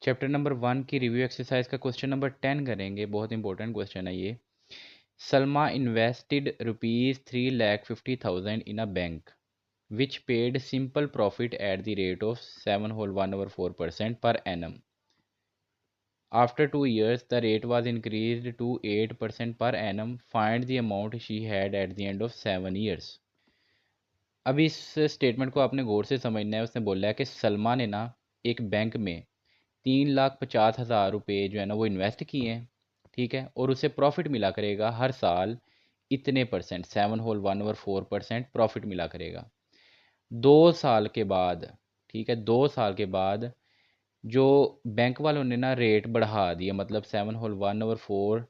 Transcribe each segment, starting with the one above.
Chapter number 1 की review exercise का question number 10 करेंगे। बहुत इंपॉर्टेंट क्वेश्चन है ये। Salma invested ₹3,50,000 in a bank which paid simple profit at the rate of 7.1/4% per annum. After 2 years, the rate was increased to 8% per annum. Find the amount she had at the end of 7 years. अब इस statement को आपने गौर से समझना है। उसने बोला है कि सलमा ने ना एक बैंक में 3,50,000 रुपये जो है ना वो इन्वेस्ट किए हैं, ठीक है, और उसे प्रॉफिट मिला करेगा हर साल इतने परसेंट, 7.1/4% प्रॉफिट मिला करेगा। 2 साल के बाद, ठीक है, 2 साल के बाद जो बैंक वालों ने ना रेट बढ़ा दिया, मतलब 7.1/4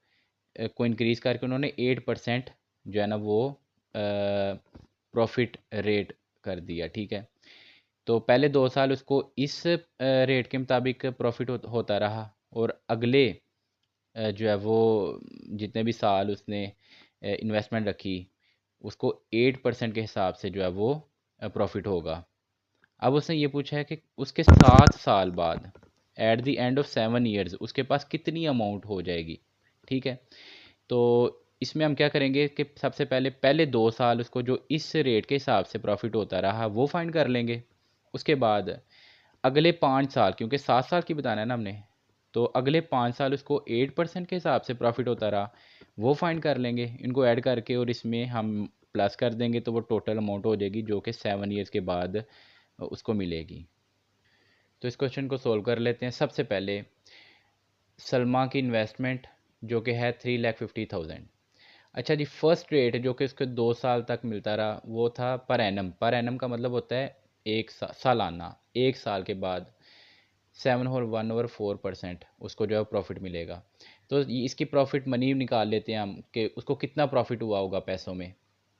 को इंक्रीज करके उन्होंने 8% जो है ना वो प्रॉफिट रेट कर दिया, ठीक है। तो पहले 2 साल उसको इस रेट के मुताबिक प्रॉफिट होता रहा, और अगले जो है वो जितने भी साल उसने इन्वेस्टमेंट रखी उसको 8% के हिसाब से जो है वो प्रॉफिट होगा। अब उसने ये पूछा है कि उसके 7 साल बाद, at the end of 7 years, उसके पास कितनी अमाउंट हो जाएगी, ठीक है। तो इसमें हम क्या करेंगे कि सबसे पहले पहले 2 साल उसको जो इस रेट के हिसाब से प्रॉफिट होता रहा वो फाइंड कर लेंगे। उसके बाद अगले 5 साल, क्योंकि 7 साल की बताना है ना हमने, तो अगले 5 साल उसको 8% के हिसाब से प्रॉफिट होता रहा वो फाइंड कर लेंगे, इनको ऐड करके, और इसमें हम प्लस कर देंगे तो वो टोटल अमाउंट हो जाएगी जो कि 7 ईयर्स के बाद उसको मिलेगी। तो इस क्वेश्चन को सोल्व कर लेते हैं। सबसे पहले सलमा की इन्वेस्टमेंट जो कि है 3,50,000। अच्छा जी, फर्स्ट रेट जो कि उसके 2 साल तक मिलता रहा वो था पर एनम। पर एनम का मतलब होता है सालाना। 1 साल के बाद 7.1/4% उसको जो है प्रॉफिट मिलेगा। तो इसकी प्रॉफिट मनी निकाल लेते हैं हम कि उसको कितना प्रॉफिट हुआ होगा पैसों में।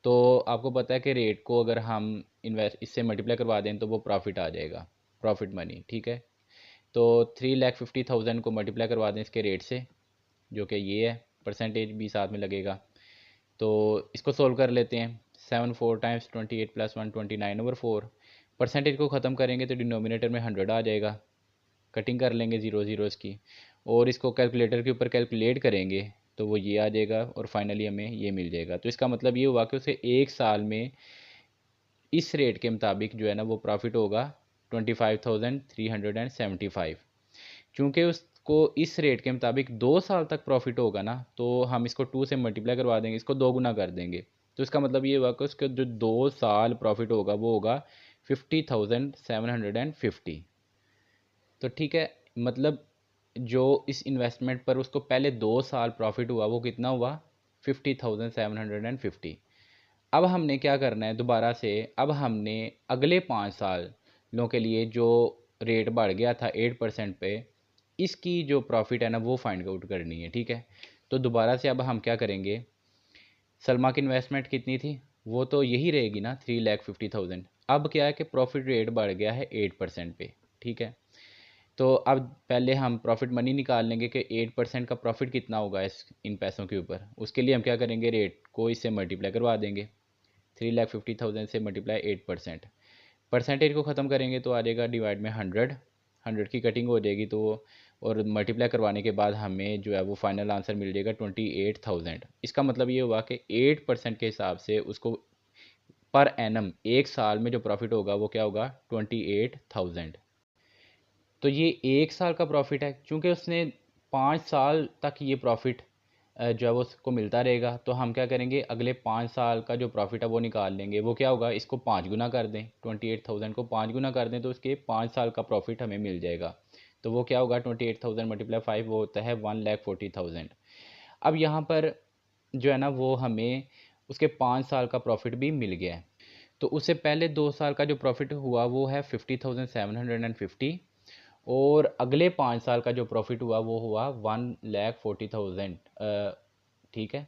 तो आपको पता है कि रेट को अगर हम इन्वेस्ट इससे मल्टीप्लाई करवा दें तो वो प्रॉफिट आ जाएगा, प्रॉफिट मनी, ठीक है। तो 3,50,000 को मल्टीप्लाई करवा दें इसके रेट से, जो कि ये है, परसेंटेज भी साथ में लगेगा। तो इसको सोल्व कर लेते हैं। 7 4 × 28 + 1 29/4। परसेंटेज को ख़त्म करेंगे तो डिनोमिनेटर में 100 आ जाएगा, कटिंग कर लेंगे ज़ीरो ज़ीरोज़ की, और इसको कैलकुलेटर के ऊपर कैलकुलेट करेंगे तो वो ये आ जाएगा, और फाइनली हमें ये मिल जाएगा। तो इसका मतलब ये हुआ कि उसे 1 साल में इस रेट के मुताबिक जो है ना वो प्रॉफिट होगा 25,375। चूँकि उसको इस रेट के मुताबिक 2 साल तक प्रॉफिट होगा ना, तो हम इसको 2 से मल्टीप्लाई करवा देंगे, इसको 2 गुना कर देंगे। तो इसका मतलब ये हुआ कि उसके जो 2 साल प्रॉफिट होगा वो होगा 50,750। तो ठीक है, मतलब जो इस इन्वेस्टमेंट पर उसको पहले 2 साल प्रॉफिट हुआ वो कितना हुआ, 50,750। अब हमने क्या करना है दोबारा से, अब हमने अगले 5 सालों के लिए जो रेट बढ़ गया था 8% पे, इसकी जो प्रॉफिट है ना वो फाइंड आउट करनी है, ठीक है। तो दोबारा से अब हम क्या करेंगे, सलमा की इन्वेस्टमेंट कितनी थी, वो तो यही रहेगी ना, 3,50,000। अब क्या है कि प्रॉफिट रेट बढ़ गया है 8% पे, ठीक है। तो अब पहले हम प्रॉफिट मनी निकाल लेंगे कि 8% का प्रॉफिट कितना होगा इस इन पैसों के ऊपर। उसके लिए हम क्या करेंगे, रेट को इससे मल्टीप्लाई करवा देंगे, 3,50,000 से मल्टीप्लाई 8%। परसेंटेज को ख़त्म करेंगे तो आ जाएगा डिवाइड में 100, 100 की कटिंग हो जाएगी तो, और मल्टीप्लाई करवाने के बाद हमें जो है वो फाइनल आंसर मिल जाएगा 28,000। इसका मतलब ये हुआ कि 8% के हिसाब से उसको पर एनम 1 साल में जो प्रॉफिट होगा वो क्या होगा, 28,000। तो ये 1 साल का प्रॉफिट है, क्योंकि उसने 5 साल तक ये प्रॉफिट जो है वो उसको मिलता रहेगा। तो हम क्या करेंगे, अगले 5 साल का जो प्रॉफिट है वो निकाल लेंगे। वो क्या होगा, इसको 5 गुना कर दें, 28,000 को 5 गुना कर दें तो उसके 5 साल का प्रॉफिट हमें मिल जाएगा। तो वो क्या होगा, 28,000 मल्टीप्लाई 5 वो होता है 1,40,000। अब यहाँ पर जो है ना वो हमें उसके 5 साल का प्रॉफिट भी मिल गया है। तो उससे पहले 2 साल का जो प्रॉफिट हुआ वो है 50,750, और अगले 5 साल का जो प्रॉफिट हुआ वो हुआ 1,40,000, ठीक है।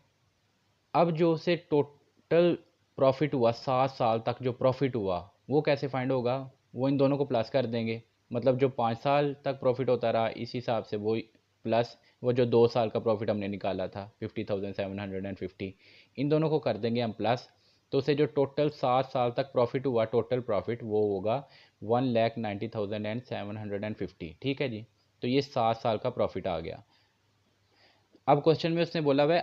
अब जो उसे टोटल प्रॉफिट हुआ 7 साल तक जो प्रॉफिट हुआ वो कैसे फाइंड होगा, वो इन दोनों को प्लस कर देंगे। मतलब जो 5 साल तक प्रॉफिट होता रहा इस हिसाब से वो प्लस वो जो 2 साल का प्रॉफिट हमने निकाला था 50,750, इन दोनों को कर देंगे हम प्लस। तो उसे जो टोटल 7 साल तक प्रॉफिट हुआ, टोटल प्रॉफिट वो होगा 1,90,750, ठीक है जी। तो ये 7 साल का प्रॉफिट आ गया। अब क्वेश्चन में उसने बोला हुआ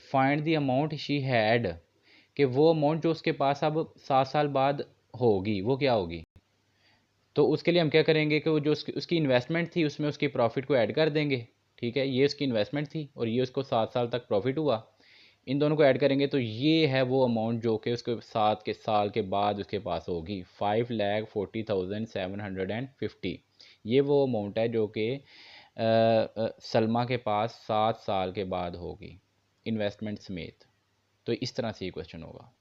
find the amount she had, कि वो अमाउंट जो उसके पास अब 7 साल बाद होगी वो क्या होगी। तो उसके लिए हम क्या करेंगे कि वो जो उसकी इन्वेस्टमेंट थी उसमें उसकी प्रॉफिट को ऐड कर देंगे। ठीक है, ये उसकी इन्वेस्टमेंट थी और ये उसको 7 साल तक प्रॉफिट हुआ, इन दोनों को ऐड करेंगे तो ये है वो अमाउंट जो कि उसके 7 के साल के बाद उसके पास होगी, 5,40,750। ये वो अमाउंट है जो कि सलमा के पास 7 साल के बाद होगी इन्वेस्टमेंट समेत। तो इस तरह से ये क्वेश्चन होगा।